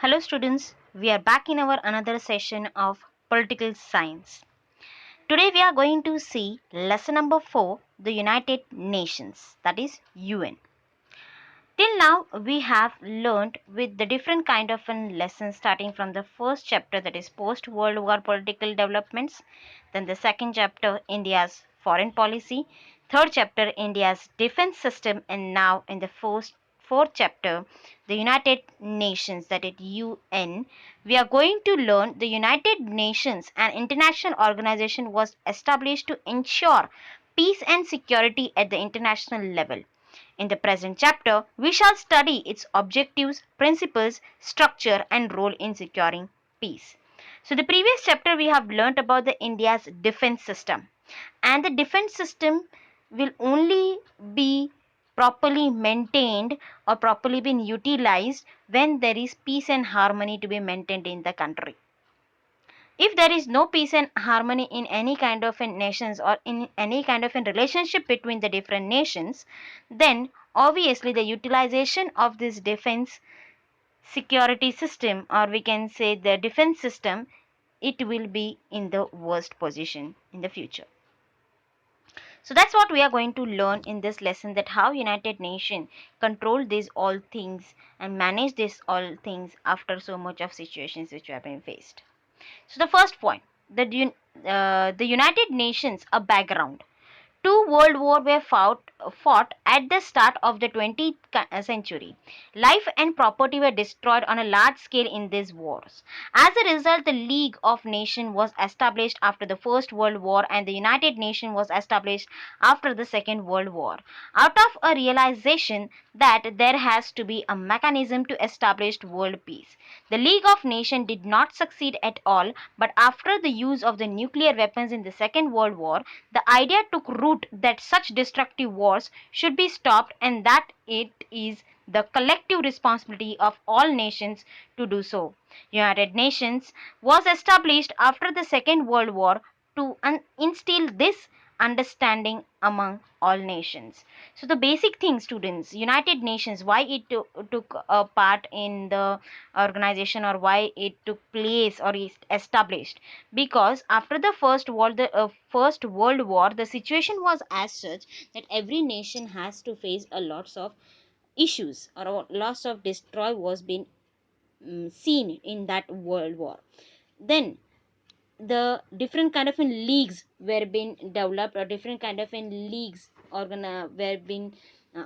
Hello students, we are back in our another session of political science. Today we are going to see lesson number 4, the United Nations, that is UN. Till now we have learned with the different kind of lessons starting from the first chapter, that is post World War political developments, then the second chapter India's foreign policy, third chapter India's defense system, and now in the fourth chapter the United Nations, that is UN. We are going to learn the United Nations, an international organization, was established to ensure peace and security at the international level. In the present chapter, we shall study its objectives, principles, structure, and role in securing peace. So, the previous chapter we have learnt about the India's defense system, and the defense system will only be properly maintained or properly been utilized when there is peace and harmony to be maintained in the country. If there is no peace and harmony in any kind of a nations or in any kind of a relationship between the different nations, then obviously the utilization of this defense security system, or we can say the defense system, it will be in the worst position in the future. So that's what we are going to learn in this lesson, that how United Nations control these all things and manage these all things after so much of situations which have been faced. So the first point, the United Nations, a background. Two world wars were fought at the start of the 20th century. Life and property were destroyed on a large scale in these wars. As a result, the League of Nations was established after the First World War, and the United Nations was established after the Second World War. Out of a realization that there has to be a mechanism to establish world peace. The League of Nations did not succeed at all, but after the use of the nuclear weapons in the Second World War, the idea took root that such destructive wars should be stopped and that it is the collective responsibility of all nations to do so. United Nations was established after the Second World War to instill this understanding among all nations. So the basic thing, students, United Nations, why it took a part in the organization, or why it took place or is established, because after the first world war, the situation was as such that every nation has to face a lots of issues, or a lots of destroy was being seen in that world war. Then the different kind of leagues were being developed, or different kind of leagues were being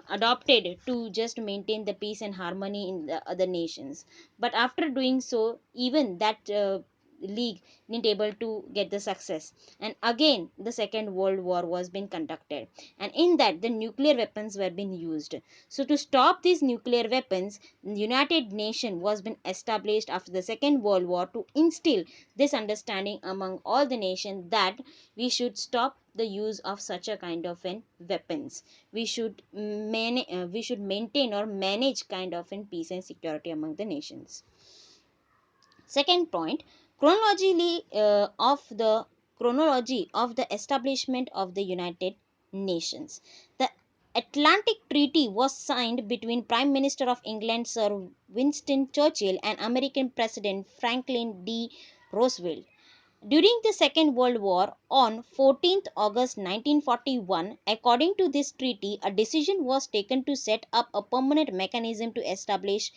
adopted to just maintain the peace and harmony in the other nations. But after doing so, even that league didn't able to get the success, and again the Second World War was being conducted, and in that the nuclear weapons were being used. So to stop these nuclear weapons, United Nation was been established after the Second World War to instill this understanding among all the nations that we should stop the use of such a kind of weapons. We should maintain or manage kind of peace and security among the nations. Second point, chronology of the establishment of the United Nations. The Atlantic Treaty was signed between Prime Minister of England Sir Winston Churchill and American President Franklin D. Roosevelt. During the Second World War, on 14th August 1941, according to this treaty, a decision was taken to set up a permanent mechanism to establish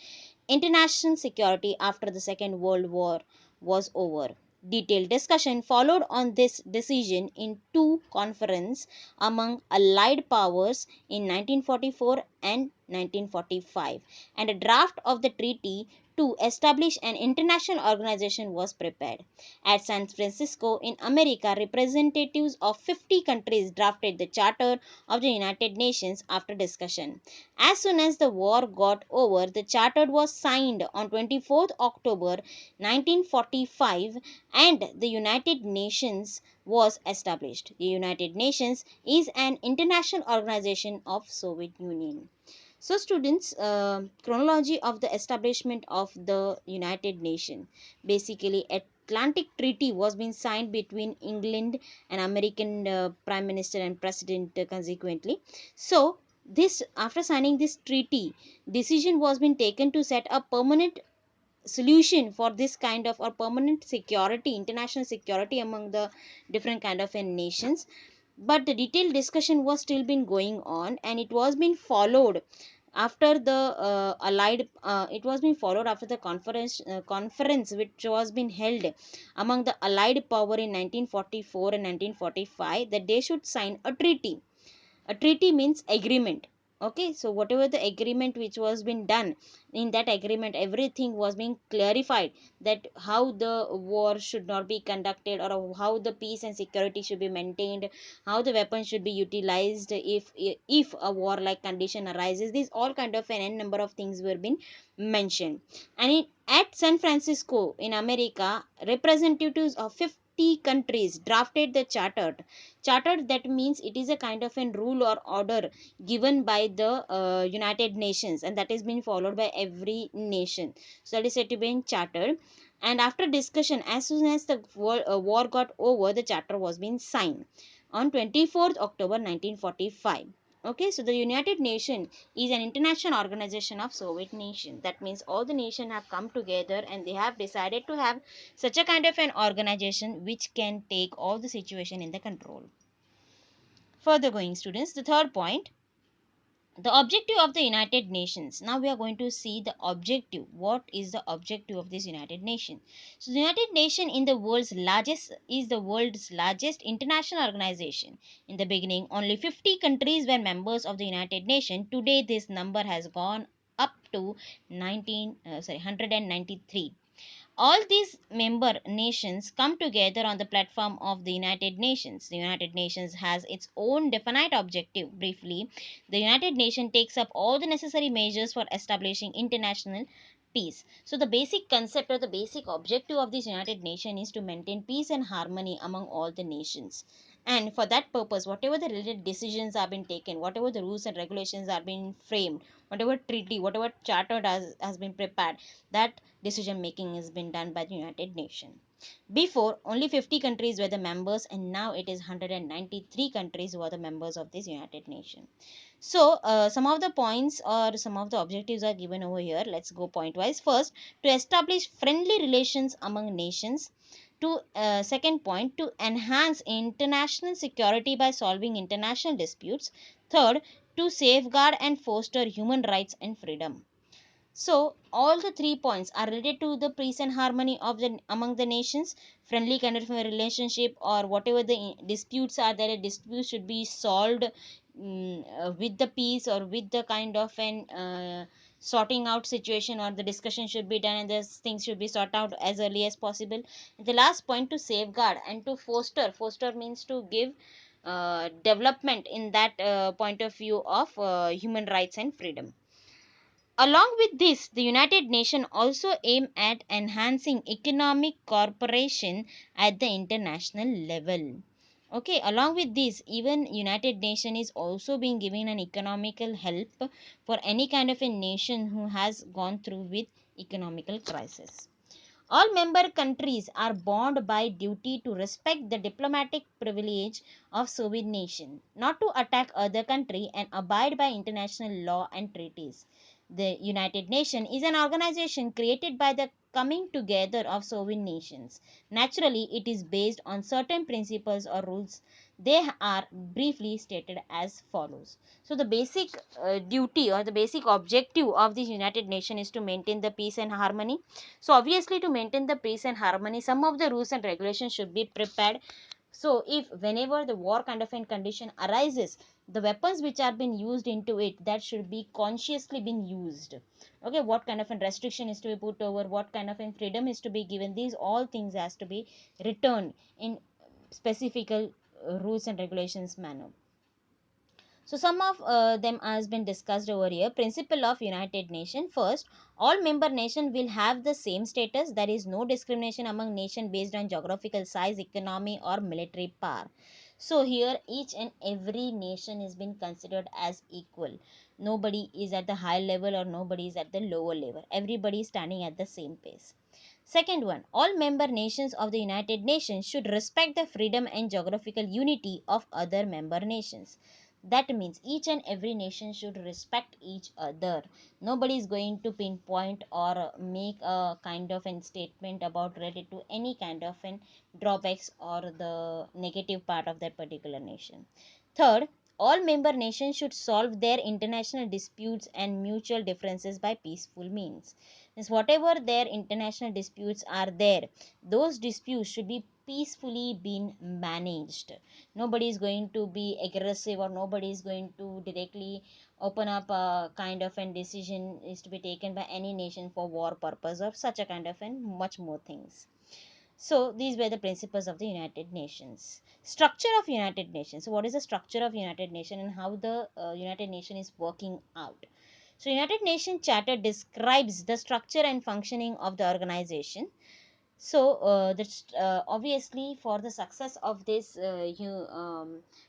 international security after the Second World War was over. Detailed discussion followed on this decision in two conferences among Allied powers in 1944 and 1945, and a draft of the treaty to establish an international organization was prepared. At San Francisco in America, representatives of 50 countries drafted the Charter of the United Nations after discussion. As soon as the war got over, the charter was signed on 24th October 1945, and the United Nations was established. The United Nations is an international organization of Soviet Union. So students, chronology of the establishment of the United Nations. Basically, Atlantic Treaty was being signed between England and American Prime Minister and President consequently. So this, after signing this treaty, decision was being taken to set up permanent solution for this kind of or permanent security, international security among the different kind of nations. But the detailed discussion was still been going on, and it was being followed after the allied it was being followed after the conference which was being held among the allied power in 1944 and 1945, that they should sign a treaty. A treaty means agreement. Okay, so whatever the agreement which was been done, in that agreement everything was being clarified, that how the war should not be conducted, or how the peace and security should be maintained, how the weapons should be utilized if a war like condition arises. These all kind of an n number of things were being mentioned. And at San Francisco in America, representatives of 50 countries drafted the charter. That means it is a kind of a rule or order given by the United Nations, and that is being followed by every nation. So that is said to be chartered. And after discussion, as soon as the war got over, the charter was being signed on 24th October 1945. Okay, so the United Nations is an international organization of Soviet nations. That means all the nations have come together and they have decided to have such a kind of an organization which can take all the situation in the control. Further going, students, the third point, the objective of the United Nations. Now we are going to see the objective. What is the objective of this United Nation? So the United Nation in the world's largest is the world's largest international organization. In the beginning, only 50 countries were members of the United Nations. Today, this number has gone up to 193. All these member nations come together on the platform of the United Nations. The United Nations has its own definite objective. Briefly, the United Nations takes up all the necessary measures for establishing international peace. So the basic concept or the basic objective of this United Nations is to maintain peace and harmony among all the nations. And for that purpose, whatever the related decisions are being taken, whatever the rules and regulations are being framed, whatever treaty, whatever charter has been prepared, that decision making has been done by the United Nations. Before, only 50 countries were the members, and now it is 193 countries who are the members of this United Nations. So, some of the points or some of the objectives are given over here. Let's go point wise. First, to establish friendly relations among nations. To second point, to enhance international security by solving international disputes. Third, to safeguard and foster human rights and freedom. So all the 3 points are related to the peace and harmony of the among the nations, friendly kind of a relationship, or whatever the disputes are there. Disputes should be solved with the peace or with the kind of an sorting out situation, or the discussion should be done and the things should be sorted out as early as possible. The last point, to safeguard and to foster. Foster means to give development in that point of view of human rights and freedom. Along with this, the United Nations also aim at enhancing economic cooperation at the international level. Okay, along with this, even United Nations is also being given an economical help for any kind of a nation who has gone through with economical crisis. All member countries are bound by duty to respect the diplomatic privilege of Soviet nation, not to attack other country, and abide by international law and treaties. The United Nations is an organization created by the coming together of sovereign nations. Naturally, it is based on certain principles or rules. They are briefly stated as follows. So, the basic duty or the basic objective of the United Nations is to maintain the peace and harmony. So, obviously, to maintain the peace and harmony, some of the rules and regulations should be prepared. So if whenever the war kind of a condition arises, the weapons which are being used into it, that should be consciously being used. Okay, what kind of a restriction is to be put over, what kind of a freedom is to be given, these all things has to be returned in specific rules and regulations manner. So some of them has been discussed over here. Principle of United Nations. First, all member nations will have the same status. There is no discrimination among nations based on geographical size, economy, or military power. So here each and every nation is being considered as equal. Nobody is at the high level or nobody is at the lower level. Everybody is standing at the same pace. Second one, all member nations of the United Nations should respect the freedom and geographical unity of other member nations. That means each and every nation should respect each other. Nobody is going to pinpoint or make a kind of a statement about related to any kind of an drawbacks or the negative part of that particular nation. Third, all member nations should solve their international disputes and mutual differences by peaceful means. Means whatever their international disputes are there, those disputes should be peacefully been managed. Nobody is going to be aggressive, or nobody is going to directly open up a kind of a decision is to be taken by any nation for war purpose or such a kind of and much more things. So these were the principles of the United Nations. Structure of United Nations. So what is the structure of United Nations and how the United Nations is working out? So United Nations Charter describes the structure and functioning of the organization. So that's obviously for the success of this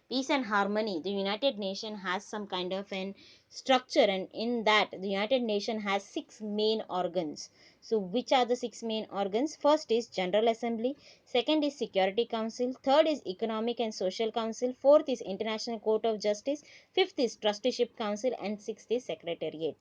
peace and harmony, the United Nations has some kind of an structure, and in that the United Nations has six main organs. So which are the six main organs? First is General Assembly, second is Security Council, third is Economic and Social Council, fourth is International Court of Justice, fifth is Trusteeship Council, and sixth is Secretariat.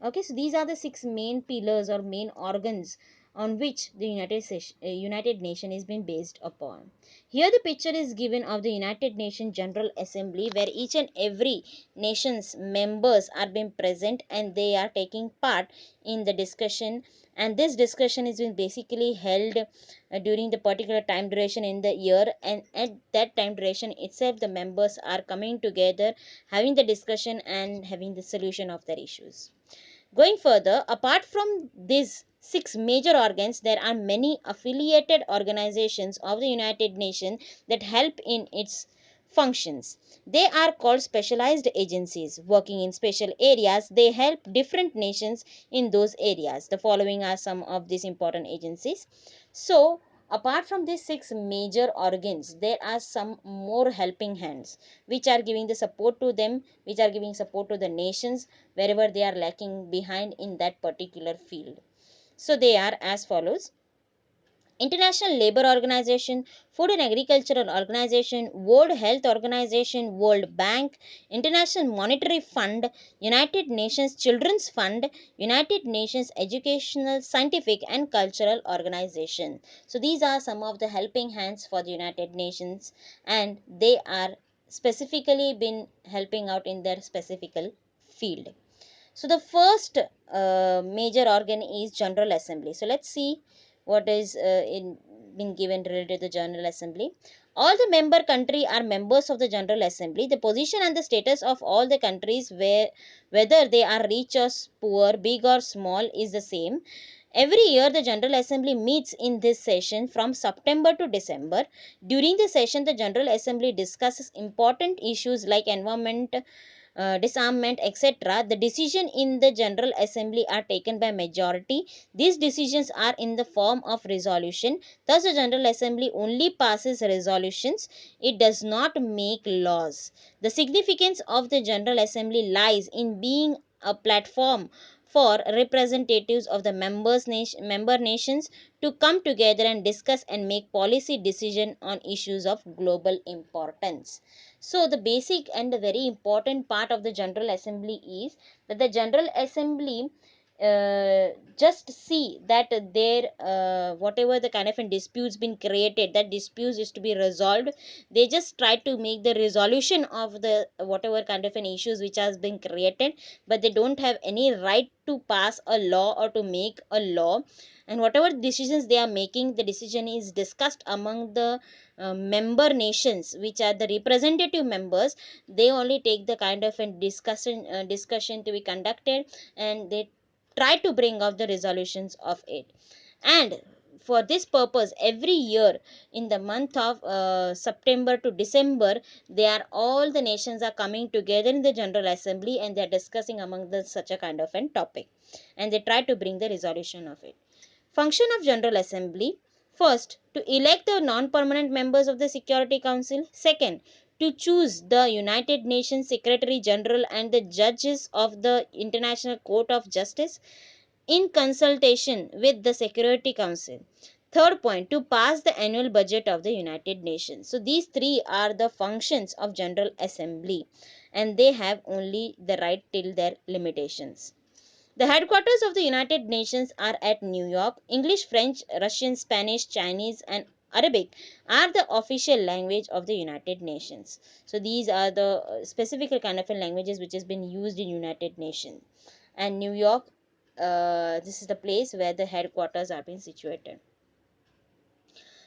Okay, so these are the six main pillars or main organs on which the United Nation is being based upon. Here the picture is given of the United Nations General Assembly, where each and every nation's members are being present and they are taking part in the discussion, and this discussion is being basically held during the particular time duration in the year, and at that time duration itself the members are coming together, having the discussion and having the solution of their issues. Going further, apart from these six major organs, there are many affiliated organizations of the United Nations that help in its functions. They are called specialized agencies working in special areas. They help different nations in those areas. The following are some of these important agencies. So, apart from these six major organs, there are some more helping hands which are giving the support to them, which are giving support to the nations wherever they are lacking behind in that particular field. So they are as follows: International Labour Organization, Food and Agricultural Organization, World Health Organization, World Bank, International Monetary Fund, United Nations Children's Fund, United Nations Educational, Scientific and Cultural Organization. So these are some of the helping hands for the United Nations, and they are specifically been helping out in their specific field. So the first major organ is General Assembly. So let's see what is been given related to the General Assembly. All the member country are members of the General Assembly. The position and the status of all the countries, whether they are rich or poor, big or small, is the same. Every year, the General Assembly meets in this session from September to December. During the session, the General Assembly discusses important issues like environment, disarmament, etc. The decision in the General Assembly are taken by majority. These decisions are in the form of resolution. Thus, the General Assembly only passes resolutions. It does not make laws. The significance of the General Assembly lies in being a platform for representatives of the member nations to come together and discuss and make policy decision on issues of global importance. So the basic and the very important part of the General Assembly is that the General Assembly just see that their whatever the kind of disputes been created, that disputes is to be resolved. They just try to make the resolution of the whatever kind of an issues which has been created, but they don't have any right to pass a law or to make a law. And whatever decisions they are making, the decision is discussed among the member nations, which are the representative members. They only take the kind of a discussion to be conducted, and they try to bring out the resolutions of it. And for this purpose, every year in the month of September to December, they are all the nations are coming together in the General Assembly, and they are discussing among the such a kind of an topic, and they try to bring the resolution of it. Function of General Assembly: first, to elect the non-permanent members of the Security Council; second, to choose the United Nations Secretary General and the judges of the International Court of Justice in consultation with the Security Council; Third point, to pass the annual budget of the United Nations. So these three are the functions of General Assembly, and they have only the right till their limitations. The headquarters of the United Nations are at New York. English, French, Russian, Spanish, Chinese, and Arabic are the official language of the United Nations. So these are the specific kind of languages which has been used in United Nations. And New York, this is the place where the headquarters are being situated.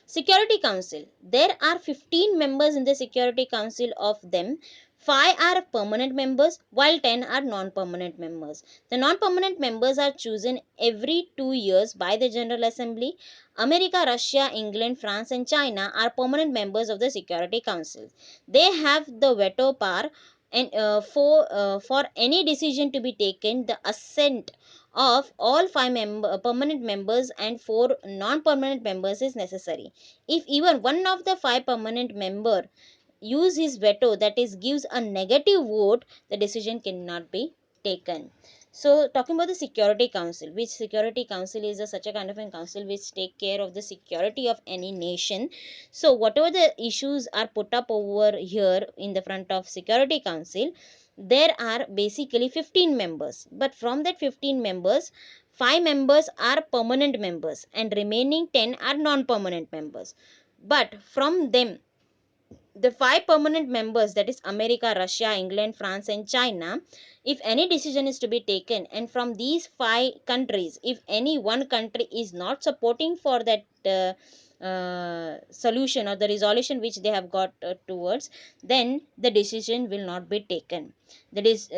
Security Council. There are 15 members in the Security Council. Of them, 5 are permanent members while 10 are non-permanent members. The non-permanent members are chosen every 2 years by the General Assembly. America, Russia, England, France and China are permanent members of the Security Council. They have the veto power, and for any decision to be taken, the assent of all 5 permanent members and 4 non-permanent members is necessary. If even one of the 5 permanent member use his veto, that is gives a negative vote, the decision cannot be taken. So talking about the Security Council, which Security Council is such a kind of a council which take care of the security of any nation. So whatever the issues are put up over here in the front of Security Council, there are basically 15 members, but from that 15 members, 5 members are permanent members and remaining 10 are non-permanent members. But from them, the 5 permanent members, that is America, Russia, England, France and China, if any decision is to be taken, and from these 5 countries, if any one country is not supporting for that solution or the resolution which they have got towards, then the decision will not be taken. That is,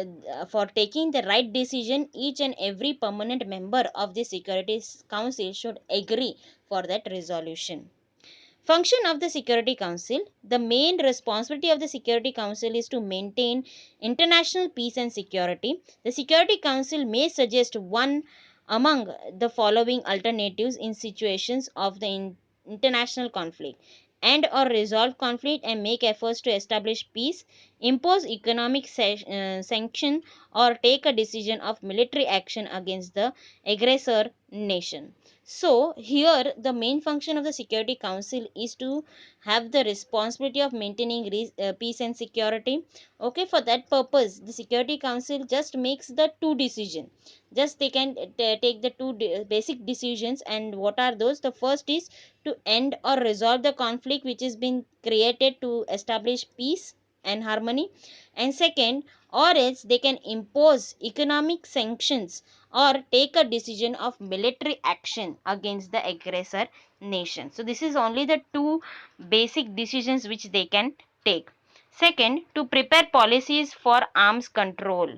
for taking the right decision, each and every permanent member of the Security Council should agree for that resolution. Function of the Security Council. The main responsibility of the Security Council is to maintain international peace and security. The Security Council may suggest one among the following alternatives in situations of the international conflict: end or resolve conflict and make efforts to establish peace, impose economic sanction, or take a decision of military action against the aggressor nation. So here the main function of the Security Council is to have the responsibility of maintaining peace and security. Okay, for that purpose the Security Council just makes the two decision. Just they can take the two basic decisions, and what are those? The first is to end or resolve the conflict which has been created to establish peace and harmony, and second, or else they can impose economic sanctions or take a decision of military action against the aggressor nation. So this is only the two basic decisions which they can take. Second, to prepare policies for arms control,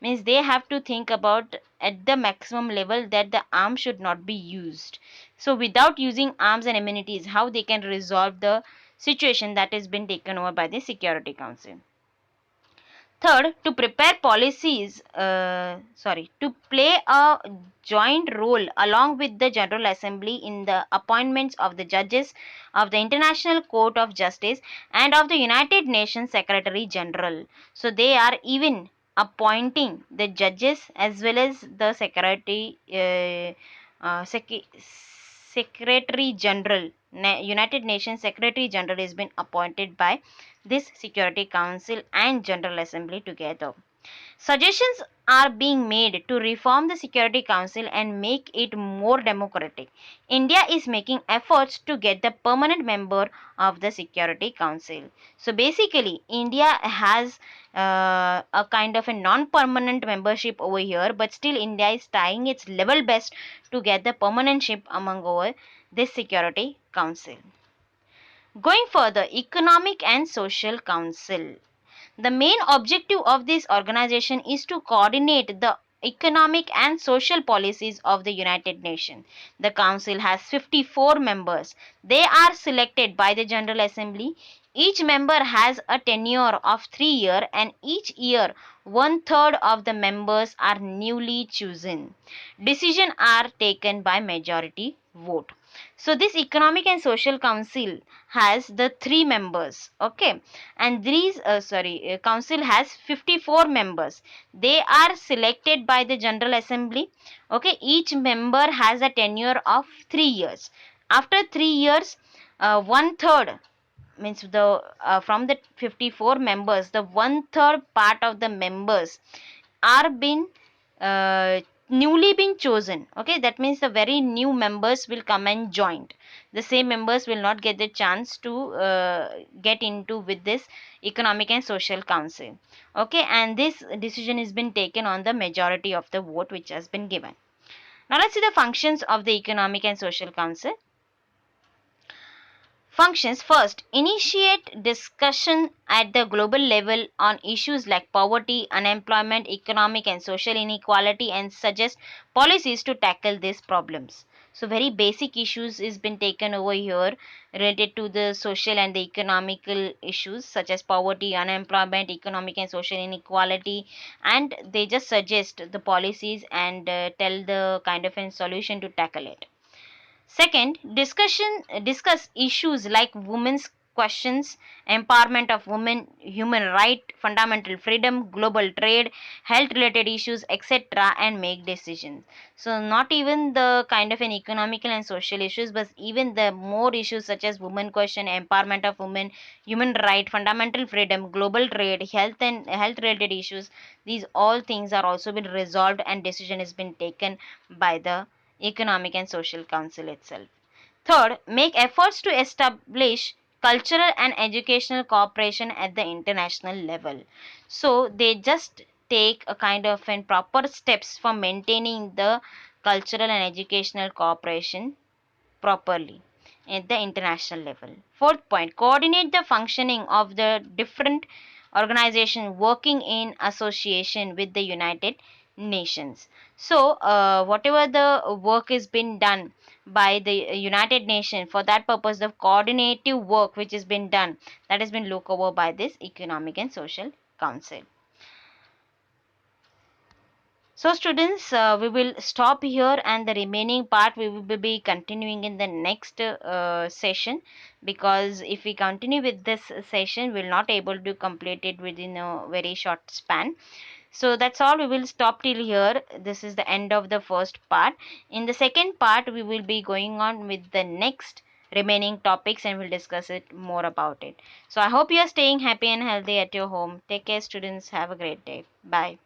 means they have to think about at the maximum level that the arms should not be used. So without using arms and amenities, how they can resolve the situation that has been taken over by the Security Council. Third, to prepare policies, to play a joint role along with the General Assembly in the appointments of the judges of the International Court of Justice and of the United Nations Secretary General. So they are even appointing the judges as well as the Secretary General. United Nations Secretary General has been appointed by this Security Council and General Assembly together. Suggestions are being made to reform the Security Council and make it more democratic. India is making efforts to get the permanent member of the Security Council. So basically, India has a kind of a non-permanent membership over here, but still India is trying its level best to get the permanentship among over this Security Council. Going further, Economic and Social Council. The main objective of this organization is to coordinate the economic and social policies of the United Nations. The Council has 54 members. They are selected by the General Assembly. Each member has a tenure of 3 years, and each year one third of the members are newly chosen. Decisions are taken by majority vote. So this Economic and Social Council has the 3 members. Okay, and these council has 54 members. They are selected by the General Assembly. Okay, each member has a tenure of 3 years, After 3 years, one third, means the from the 54 members, the one third part of the members are been newly been chosen. Okay, that means the very new members will come and join. The same members will not get the chance to get into with this economic and social council. Okay, and this decision has been taken on the majority of the vote which has been given. Now let's see the functions of the economic and social council. Functions: first, initiate discussion at the global level on issues like poverty, unemployment, economic and social inequality, and suggest policies to tackle these problems. So, very basic issues is been taken over here related to the social and the economical issues such as poverty, unemployment, economic and social inequality, and they just suggest the policies and tell the kind of a solution to tackle it. Second, discuss issues like women's questions, empowerment of women, human right, fundamental freedom, global trade, health related issues, etc., and make decisions. So not even the kind of an economical and social issues, but even the more issues such as women question, empowerment of women, human right, fundamental freedom, global trade, health and health related issues. These all things are also been resolved and decision has been taken by the Economic and Social Council itself. Third, make efforts to establish cultural and educational cooperation at the international level. So they just take a kind of an proper steps for maintaining the cultural and educational cooperation properly at the international level. Fourth point, coordinate the functioning of the different organizations working in association with the United Nations. So, whatever the work is been done by the United Nations, for that purpose, the coordinative work which has been done, that has been looked over by this Economic and Social Council. So students, we will stop here and the remaining part we will be continuing in the next session, because if we continue with this session, we will not able to complete it within a very short span. So that's all, we will stop till here. This is the end of the first part. In the second part, we will be going on with the next remaining topics and we'll discuss it more about it. So I hope you are staying happy and healthy at your home. Take care students. Have a great day. Bye.